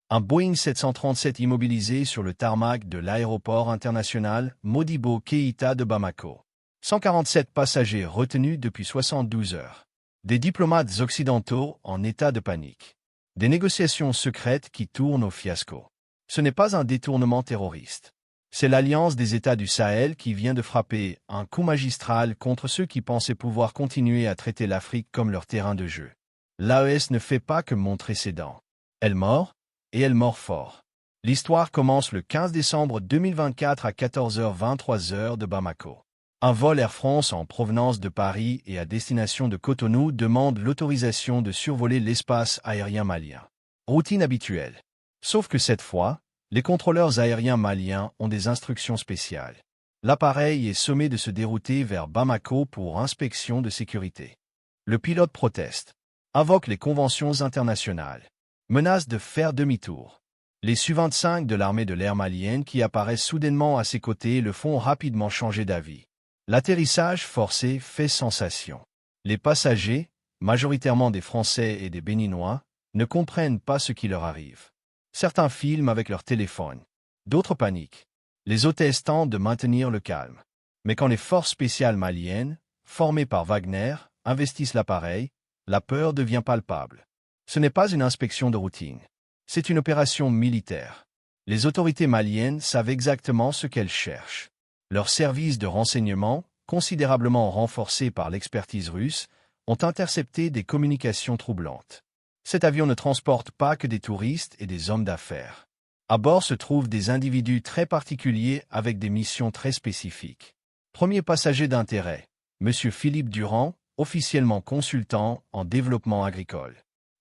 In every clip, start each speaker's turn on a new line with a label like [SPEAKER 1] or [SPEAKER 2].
[SPEAKER 1] Un Boeing 737 immobilisé sur le tarmac de l'aéroport international Modibo Keïta de Bamako. 147 passagers retenus depuis 72 heures. Des diplomates occidentaux en état de panique. Des négociations secrètes qui tournent au fiasco. Ce n'est pas un détournement terroriste. C'est l'Alliance des États du Sahel qui vient de frapper un coup magistral contre ceux qui pensaient pouvoir continuer à traiter l'Afrique comme leur terrain de jeu. L'AES ne fait pas que montrer ses dents. Elle mord, et elle mord fort. L'histoire commence le 15 décembre 2024 à 14h23 de Bamako. Un vol Air France en provenance de Paris et à destination de Cotonou demande l'autorisation de survoler l'espace aérien malien. Routine habituelle. Sauf que cette fois, les contrôleurs aériens maliens ont des instructions spéciales. L'appareil est sommé de se dérouter vers Bamako pour inspection de sécurité. Le pilote proteste, invoque les conventions internationales, menace de faire demi-tour. Les Su-25 de l'armée de l'air malienne qui apparaissent soudainement à ses côtés le font rapidement changer d'avis. L'atterrissage forcé fait sensation. Les passagers, majoritairement des Français et des Béninois, ne comprennent pas ce qui leur arrive. Certains filment avec leur téléphone, d'autres paniquent. Les hôtesses tentent de maintenir le calme. Mais quand les forces spéciales maliennes, formées par Wagner, investissent l'appareil, la peur devient palpable. Ce n'est pas une inspection de routine. C'est une opération militaire. Les autorités maliennes savent exactement ce qu'elles cherchent. Leurs services de renseignement, considérablement renforcés par l'expertise russe, ont intercepté des communications troublantes. Cet avion ne transporte pas que des touristes et des hommes d'affaires. À bord se trouvent des individus très particuliers avec des missions très spécifiques. Premier passager d'intérêt, M. Philippe Durand, officiellement consultant en développement agricole.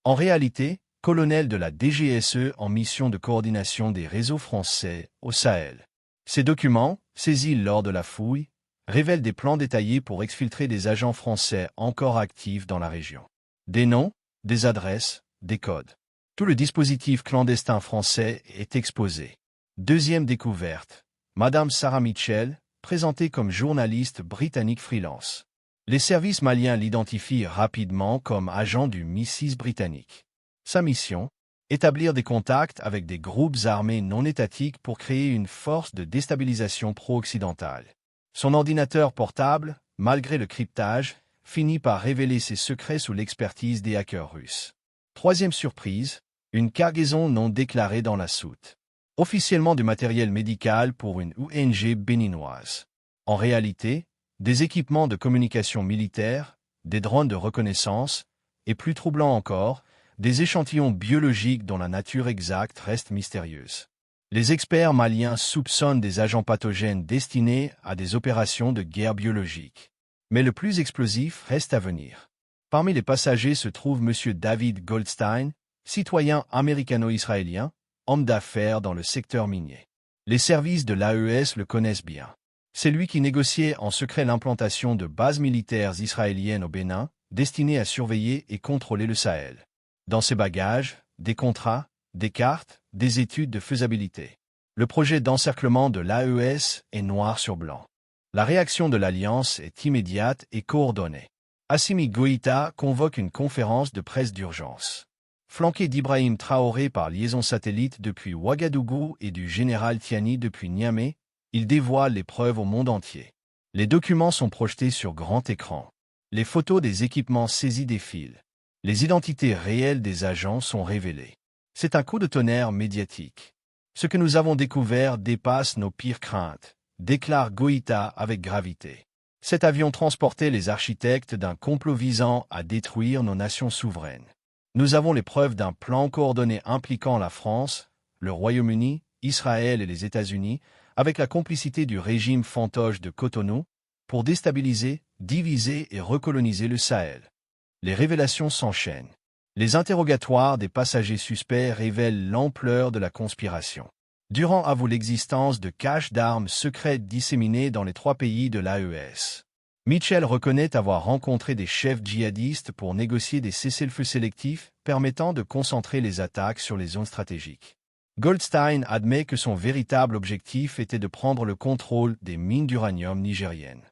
[SPEAKER 1] En réalité, colonel de la DGSE en mission de coordination des réseaux français au Sahel. Ces documents, saisis lors de la fouille, révèlent des plans détaillés pour exfiltrer des agents français encore actifs dans la région. Des noms, des adresses, des codes. Tout le dispositif clandestin français est exposé. Deuxième découverte. Madame Sarah Mitchell, présentée comme journaliste britannique freelance. Les services maliens l'identifient rapidement comme agent du MI6 britannique. Sa mission, établir des contacts avec des groupes armés non étatiques pour créer une force de déstabilisation pro-occidentale. Son ordinateur portable, malgré le cryptage, finit par révéler ses secrets sous l'expertise des hackers russes. Troisième surprise, une cargaison non déclarée dans la soute. Officiellement du matériel médical pour une ONG béninoise. En réalité, des équipements de communication militaire, des drones de reconnaissance, et plus troublant encore, des échantillons biologiques dont la nature exacte reste mystérieuse. Les experts maliens soupçonnent des agents pathogènes destinés à des opérations de guerre biologique. Mais le plus explosif reste à venir. Parmi les passagers se trouve M. David Goldstein, citoyen américano-israélien, homme d'affaires dans le secteur minier. Les services de l'AES le connaissent bien. C'est lui qui négociait en secret l'implantation de bases militaires israéliennes au Bénin, destinées à surveiller et contrôler le Sahel. Dans ses bagages, des contrats, des cartes, des études de faisabilité. Le projet d'encerclement de l'AES est noir sur blanc. La réaction de l'Alliance est immédiate et coordonnée. Assimi Goïta convoque une conférence de presse d'urgence. Flanqué d'Ibrahim Traoré par liaison satellite depuis Ouagadougou et du général Tiani depuis Niamey, il dévoile les preuves au monde entier. Les documents sont projetés sur grand écran. Les photos des équipements saisis défilent. Les identités réelles des agents sont révélées. C'est un coup de tonnerre médiatique. Ce que nous avons découvert dépasse nos pires craintes, déclare Goïta avec gravité. Cet avion transportait les architectes d'un complot visant à détruire nos nations souveraines. Nous avons les preuves d'un plan coordonné impliquant la France, le Royaume-Uni, Israël et les États-Unis, avec la complicité du régime fantoche de Cotonou, pour déstabiliser, diviser et recoloniser le Sahel. Les révélations s'enchaînent. Les interrogatoires des passagers suspects révèlent l'ampleur de la conspiration. Durand avoue l'existence de caches d'armes secrètes disséminées dans les 3 pays de l'AES. Mitchell reconnaît avoir rencontré des chefs djihadistes pour négocier des cessez-le-feu sélectifs permettant de concentrer les attaques sur les zones stratégiques. Goldstein admet que son véritable objectif était de prendre le contrôle des mines d'uranium nigériennes.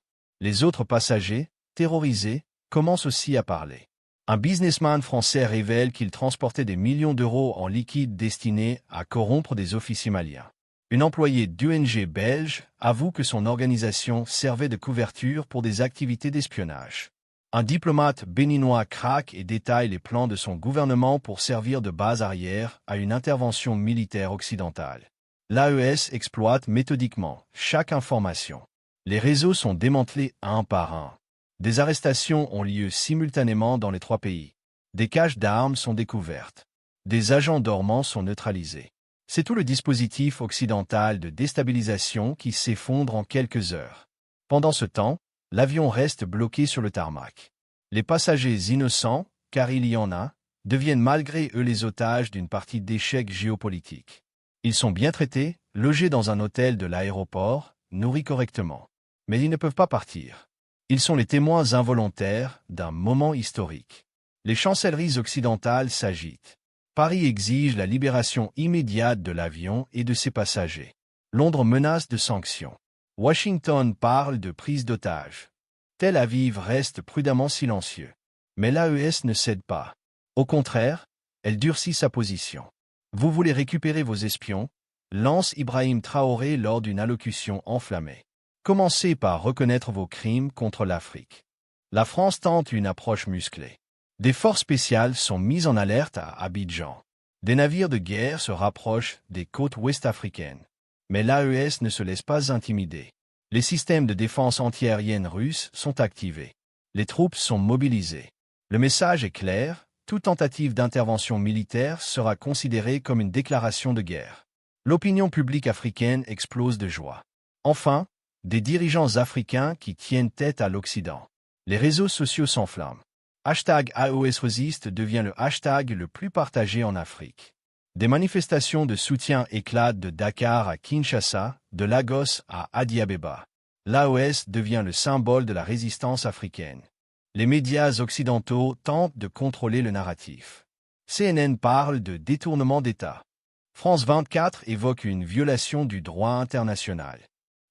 [SPEAKER 1] Les autres passagers, terrorisés, commencent aussi à parler. Un businessman français révèle qu'il transportait des millions d'euros en liquide destinés à corrompre des officiers maliens. Une employée d'ONG belge avoue que son organisation servait de couverture pour des activités d'espionnage. Un diplomate béninois craque et détaille les plans de son gouvernement pour servir de base arrière à une intervention militaire occidentale. L'AES exploite méthodiquement chaque information. Les réseaux sont démantelés un par un. Des arrestations ont lieu simultanément dans les 3 pays. Des caches d'armes sont découvertes. Des agents dormants sont neutralisés. C'est tout le dispositif occidental de déstabilisation qui s'effondre en quelques heures. Pendant ce temps, l'avion reste bloqué sur le tarmac. Les passagers innocents, car il y en a, deviennent malgré eux les otages d'une partie d'échecs géopolitiques. Ils sont bien traités, logés dans un hôtel de l'aéroport, nourris correctement. Mais ils ne peuvent pas partir. Ils sont les témoins involontaires d'un moment historique. Les chancelleries occidentales s'agitent. Paris exige la libération immédiate de l'avion et de ses passagers. Londres menace de sanctions. Washington parle de prise d'otages. Tel Aviv reste prudemment silencieux. Mais l'AES ne cède pas. Au contraire, elle durcit sa position. Vous voulez récupérer vos espions? Lance Ibrahim Traoré lors d'une allocution enflammée. Commencez par reconnaître vos crimes contre l'Afrique. La France tente une approche musclée. Des forces spéciales sont mises en alerte à Abidjan. Des navires de guerre se rapprochent des côtes ouest-africaines. Mais l'AES ne se laisse pas intimider. Les systèmes de défense antiaérienne russes sont activés. Les troupes sont mobilisées. Le message est clair, toute tentative d'intervention militaire sera considérée comme une déclaration de guerre. L'opinion publique africaine explose de joie. Enfin, des dirigeants africains qui tiennent tête à l'Occident. Les réseaux sociaux s'enflamment. #AESRésiste devient le hashtag le plus partagé en Afrique. Des manifestations de soutien éclatent de Dakar à Kinshasa, de Lagos à Addis Abeba. L'AES devient le symbole de la résistance africaine. Les médias occidentaux tentent de contrôler le narratif. CNN parle de détournement d'État. France 24 évoque une violation du droit international.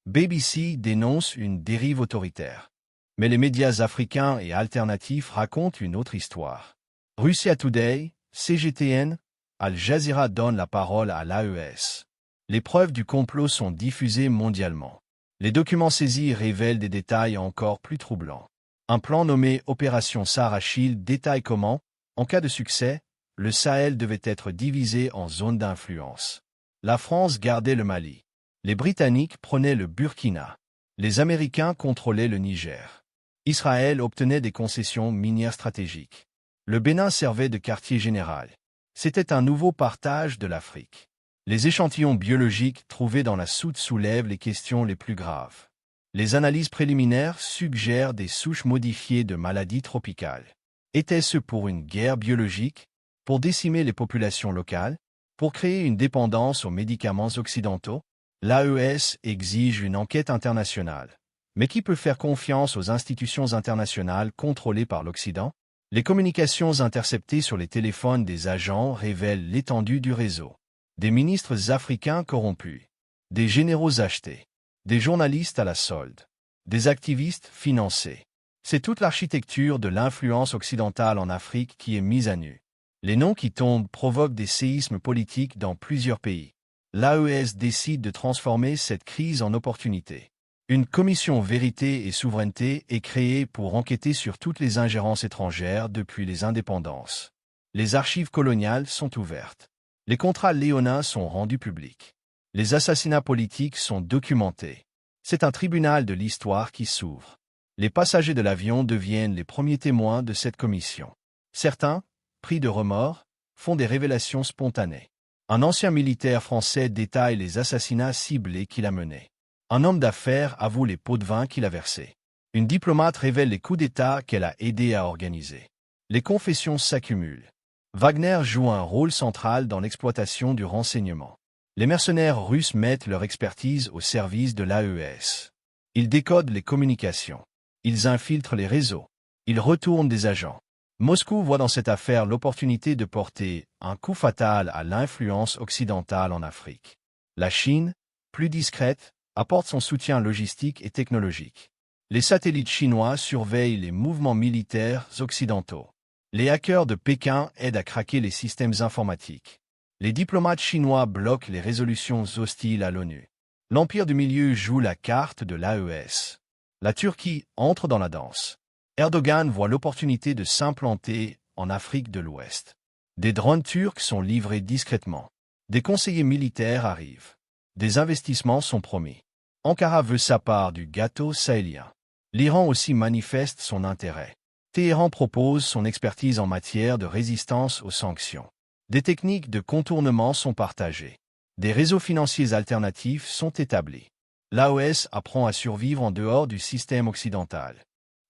[SPEAKER 1] BBC dénonce une dérive autoritaire. Mais les médias africains et alternatifs racontent une autre histoire. Russia Today, CGTN, Al Jazeera donnent la parole à l'AES. Les preuves du complot sont diffusées mondialement. Les documents saisis révèlent des détails encore plus troublants. Un plan nommé Opération Sarah Shield détaille comment, en cas de succès, le Sahel devait être divisé en zones d'influence. La France gardait le Mali. Les Britanniques prenaient le Burkina. Les Américains contrôlaient le Niger. Israël obtenait des concessions minières stratégiques. Le Bénin servait de quartier général. C'était un nouveau partage de l'Afrique. Les échantillons biologiques trouvés dans la soute soulèvent les questions les plus graves. Les analyses préliminaires suggèrent des souches modifiées de maladies tropicales. Était-ce pour une guerre biologique, pour décimer les populations locales, pour créer une dépendance aux médicaments occidentaux? L'AES exige une enquête internationale. Mais qui peut faire confiance aux institutions internationales contrôlées par l'Occident? Les communications interceptées sur les téléphones des agents révèlent l'étendue du réseau. Des ministres africains corrompus, des généraux achetés, des journalistes à la solde, des activistes financés. C'est toute l'architecture de l'influence occidentale en Afrique qui est mise à nu. Les noms qui tombent provoquent des séismes politiques dans plusieurs pays. L'AES décide de transformer cette crise en opportunité. Une commission Vérité et Souveraineté est créée pour enquêter sur toutes les ingérences étrangères depuis les indépendances. Les archives coloniales sont ouvertes. Les contrats léonins sont rendus publics. Les assassinats politiques sont documentés. C'est un tribunal de l'histoire qui s'ouvre. Les passagers de l'avion deviennent les premiers témoins de cette commission. Certains, pris de remords, font des révélations spontanées. Un ancien militaire français détaille les assassinats ciblés qu'il a menés. Un homme d'affaires avoue les pots de vin qu'il a versés. Une diplomate révèle les coups d'État qu'elle a aidé à organiser. Les confessions s'accumulent. Wagner joue un rôle central dans l'exploitation du renseignement. Les mercenaires russes mettent leur expertise au service de l'AES. Ils décodent les communications. Ils infiltrent les réseaux. Ils retournent des agents. Moscou voit dans cette affaire l'opportunité de porter un coup fatal à l'influence occidentale en Afrique. La Chine, plus discrète, apporte son soutien logistique et technologique. Les satellites chinois surveillent les mouvements militaires occidentaux. Les hackers de Pékin aident à craquer les systèmes informatiques. Les diplomates chinois bloquent les résolutions hostiles à l'ONU. L'Empire du Milieu joue la carte de l'AES. La Turquie entre dans la danse. Erdogan voit l'opportunité de s'implanter en Afrique de l'Ouest. Des drones turcs sont livrés discrètement. Des conseillers militaires arrivent. Des investissements sont promis. Ankara veut sa part du gâteau sahélien. L'Iran aussi manifeste son intérêt. Téhéran propose son expertise en matière de résistance aux sanctions. Des techniques de contournement sont partagées. Des réseaux financiers alternatifs sont établis. L'AES apprend à survivre en dehors du système occidental.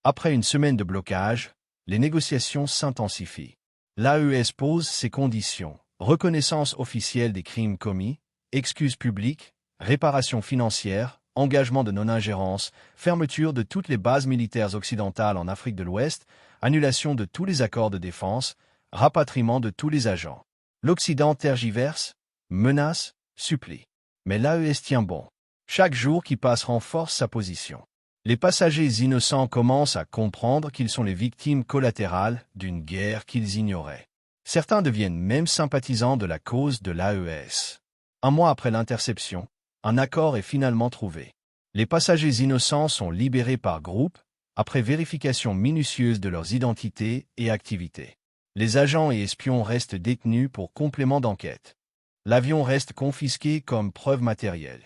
[SPEAKER 1] Après une semaine de blocage, les négociations s'intensifient. L'AES pose ses conditions: reconnaissance officielle des crimes commis, excuses publiques, réparation financière, engagement de non-ingérence, fermeture de toutes les bases militaires occidentales en Afrique de l'Ouest, annulation de tous les accords de défense, rapatriement de tous les agents. L'Occident tergiverse, menace, supplie. Mais l'AES tient bon. Chaque jour qui passe renforce sa position. Les passagers innocents commencent à comprendre qu'ils sont les victimes collatérales d'une guerre qu'ils ignoraient. Certains deviennent même sympathisants de la cause de l'AES. Un mois après l'interception, un accord est finalement trouvé. Les passagers innocents sont libérés par groupe, après vérification minutieuse de leurs identités et activités. Les agents et espions restent détenus pour complément d'enquête. L'avion reste confisqué comme preuve matérielle.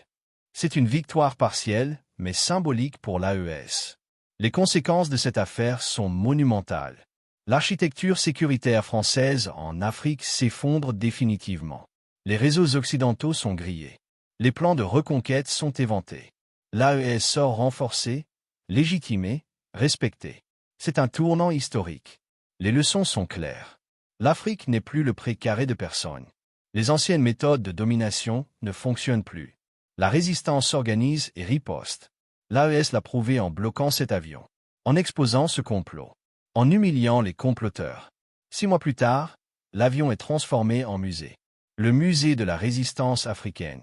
[SPEAKER 1] C'est une victoire partielle, mais symbolique pour l'AES. Les conséquences de cette affaire sont monumentales. L'architecture sécuritaire française en Afrique s'effondre définitivement. Les réseaux occidentaux sont grillés. Les plans de reconquête sont éventés. L'AES sort renforcée, légitimée, respectée. C'est un tournant historique. Les leçons sont claires. L'Afrique n'est plus le précaré de personne. Les anciennes méthodes de domination ne fonctionnent plus. La résistance s'organise et riposte. L'AES l'a prouvé en bloquant cet avion, en exposant ce complot, en humiliant les comploteurs. 6 mois plus tard, l'avion est transformé en musée. Le musée de la résistance africaine.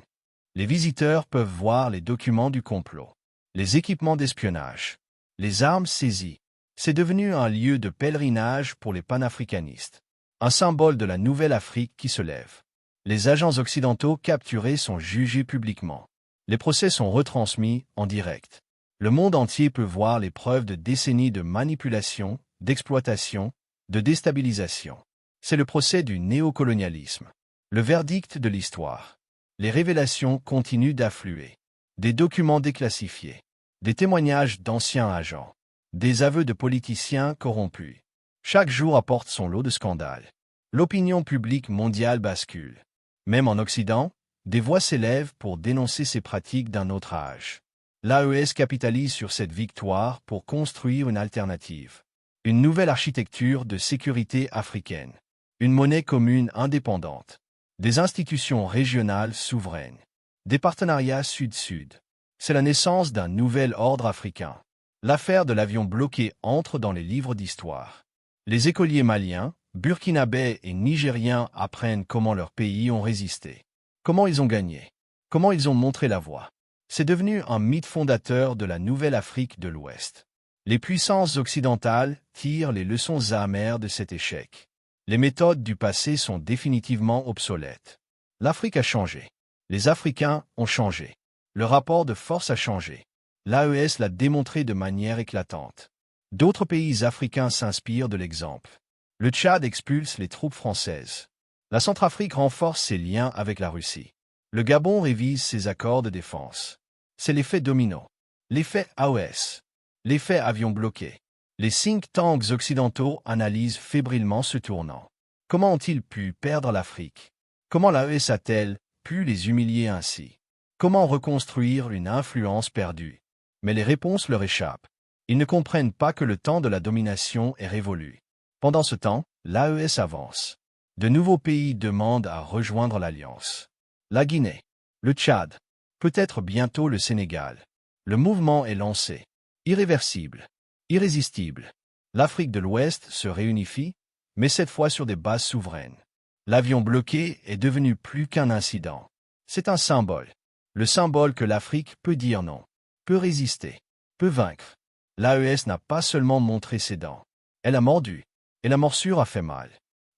[SPEAKER 1] Les visiteurs peuvent voir les documents du complot, les équipements d'espionnage, les armes saisies. C'est devenu un lieu de pèlerinage pour les panafricanistes, un symbole de la nouvelle Afrique qui se lève. Les agents occidentaux capturés sont jugés publiquement. Les procès sont retransmis en direct. Le monde entier peut voir les preuves de décennies de manipulation, d'exploitation, de déstabilisation. C'est le procès du néocolonialisme. Le verdict de l'histoire. Les révélations continuent d'affluer. Des documents déclassifiés. Des témoignages d'anciens agents. Des aveux de politiciens corrompus. Chaque jour apporte son lot de scandales. L'opinion publique mondiale bascule. Même en Occident, des voix s'élèvent pour dénoncer ces pratiques d'un autre âge. L'AES capitalise sur cette victoire pour construire une alternative. Une nouvelle architecture de sécurité africaine. Une monnaie commune indépendante. Des institutions régionales souveraines. Des partenariats sud-sud. C'est la naissance d'un nouvel ordre africain. L'affaire de l'avion bloqué entre dans les livres d'histoire. Les écoliers maliens, burkinabés et nigériens apprennent comment leurs pays ont résisté. Comment ils ont gagné. Comment ils ont montré la voie. C'est devenu un mythe fondateur de la nouvelle Afrique de l'Ouest. Les puissances occidentales tirent les leçons amères de cet échec. Les méthodes du passé sont définitivement obsolètes. L'Afrique a changé. Les Africains ont changé. Le rapport de force a changé. L'AES l'a démontré de manière éclatante. D'autres pays africains s'inspirent de l'exemple. Le Tchad expulse les troupes françaises. La Centrafrique renforce ses liens avec la Russie. Le Gabon révise ses accords de défense. C'est l'effet domino. L'effet AES. L'effet avion bloqué. Les think tanks occidentaux analysent fébrilement ce tournant. Comment ont-ils pu perdre l'Afrique? Comment l'AES a-t-elle pu les humilier ainsi? Comment reconstruire une influence perdue? Mais les réponses leur échappent. Ils ne comprennent pas que le temps de la domination est révolu. Pendant ce temps, l'AES avance. De nouveaux pays demandent à rejoindre l'Alliance. La Guinée, le Tchad, peut-être bientôt le Sénégal. Le mouvement est lancé. Irréversible. Irrésistible. L'Afrique de l'Ouest se réunifie, mais cette fois sur des bases souveraines. L'avion bloqué est devenu plus qu'un incident. C'est un symbole. Le symbole que l'Afrique peut dire non, peut résister, peut vaincre. L'AES n'a pas seulement montré ses dents. Elle a mordu. Et la morsure a fait mal.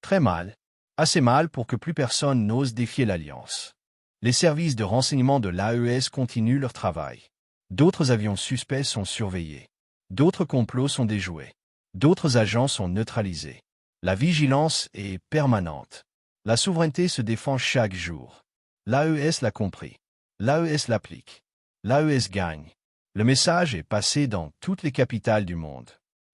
[SPEAKER 1] Très mal. Assez mal pour que plus personne n'ose défier l'Alliance. Les services de renseignement de l'AES continuent leur travail. D'autres avions suspects sont surveillés. D'autres complots sont déjoués. D'autres agents sont neutralisés. La vigilance est permanente. La souveraineté se défend chaque jour. L'AES l'a compris. L'AES l'applique. L'AES gagne. Le message est passé dans toutes les capitales du monde.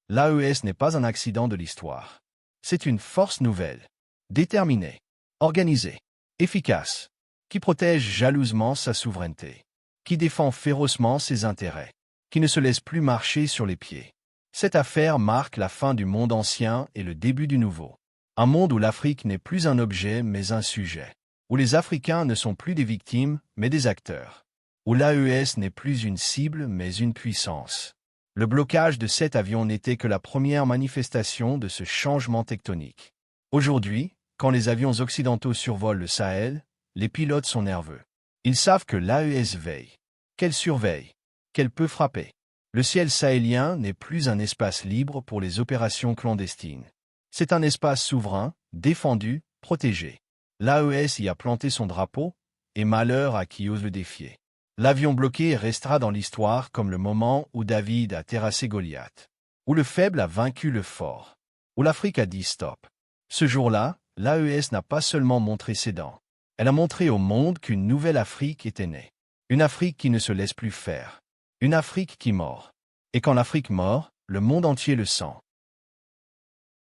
[SPEAKER 1] L'AES n'est pas un accident de l'histoire. C'est une force nouvelle, déterminée, organisée, efficace, qui protège jalousement sa souveraineté, qui défend férocement ses intérêts, qui ne se laisse plus marcher sur les pieds. Cette affaire marque la fin du monde ancien et le début du nouveau. Un monde où l'Afrique n'est plus un objet mais un sujet, où les Africains ne sont plus des victimes mais des acteurs, où l'AES n'est plus une cible mais une puissance. Le blocage de cet avion n'était que la première manifestation de ce changement tectonique. Aujourd'hui, quand les avions occidentaux survolent le Sahel, les pilotes sont nerveux. Ils savent que l'AES veille, qu'elle surveille, qu'elle peut frapper. Le ciel sahélien n'est plus un espace libre pour les opérations clandestines. C'est un espace souverain, défendu, protégé. L'AES y a planté son drapeau, et malheur à qui ose le défier. L'avion bloqué restera dans l'histoire comme le moment où David a terrassé Goliath, où le faible a vaincu le fort, où l'Afrique a dit stop. Ce jour-là, l'AES n'a pas seulement montré ses dents, elle a montré au monde qu'une nouvelle Afrique était née. Une Afrique qui ne se laisse plus faire. Une Afrique qui mord. Et quand l'Afrique mord, le monde entier le sent.